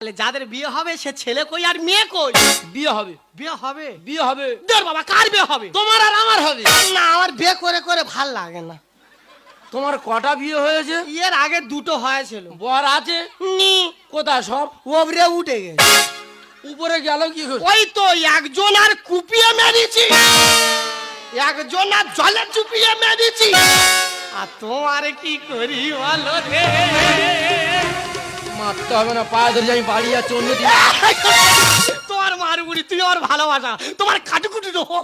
যাদের বিয়ে হবে সে ছেলে কই আর মেয়ে কই? বিয়ে হবে, বিয়ে হবে? বিয়ে হবে। তোর বাবা কার বিয়ে হবে? তোমার আর আমার হবে। না, আমার বিয়ে করে করে ভাল লাগে না। তোমার কটা বিয়ে হয়েছে? এর আগে দুটো হয়েছিল। বর আছে? নি কোথায় সব? ওবরে উঠে গেছে। উপরে গেল কি করে? ওই তো একজন আর কুপিয়ে মেরেছি, একজন আর জলে চুপিয়ে মেরেছি। আর তোমার কি করি বলো রে? মারতে হবে না, পায়ে ধরে আমি বাড়ি যাচ্ছি অন্য দিন। তোমার মারুনি, তুই আমার ভালোবাসা, তোমার খাটুকুটু দেবো।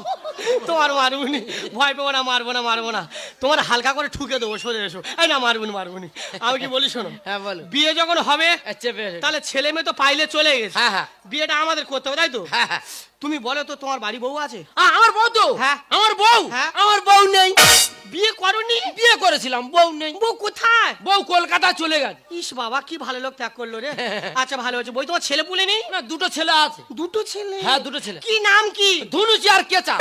তোমার মারুনি, ভয় পেবো না, মারবো না, মারবো না। তোমার হালকা করে ঠুকে দেবো, সরে এসো। এই না, মারবুনি, মারবুনি। আমি কি বলি শোনো, হ্যাঁ বলো। বিয়ে যখন হবে চেপে এসে। তাহলে ছেলে মেয়ে তো পাইলে চলে গেছে, হ্যাঁ হ্যাঁ বিয়েটা আমাদের করতে হবে, তাই তো? হ্যাঁ হ্যাঁ। তুমি বলো তো, তোমার বাড়ি বউ আছে? আমার বউ তো? হ্যাঁ। আমার বউ? হ্যাঁ। আমার বউ নেই। বিয়ে করনি? বিয়ে করেছিলাম, বউ নেই। বউ কোথায়? বউ কলকাতা চলে গেছে। ইস বাবা, কি ভালো লোক ত্যাগ করলো রে। আচ্ছা ভালো হয়েছে। বই তোমার ছেলে পুলে নেই? না, দুটো ছেলে আছে। দুটো ছেলে? হ্যাঁ, দুটো ছেলে। কি নাম কি? ধনুচি আর কেচা।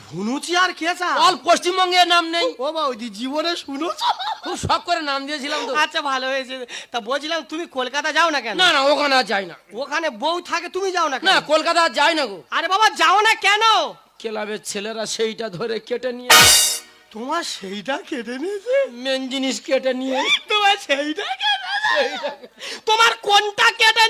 ধনুচি আর কেসা? অল পশ্চিমবঙ্গের নাম নেই। ও বৌদি, জীবনে শুনেছ? খুব শখ করে নাম দিয়েছিলাম তো। আচ্ছা ভালো হয়েছে। তা বলছিলাম তুমি কলকাতা যাও না কেন? না না, ওখানে আর যাই না। ওখানে বউ থাকে, তুমি যাও না কেন? না, কলকাতা আর যাই না গো। আরে বাবা যাও না কেন? ক্লাবের ছেলেরা সেইটা ধরে কেটে নিয়ে, তোমার সেইটা কেটে নিয়েছে? মেন জিনিস কেটে নিয়ে। তোমার সেইটা কেটে নিয়েছে? তোমার কোনটা কেটে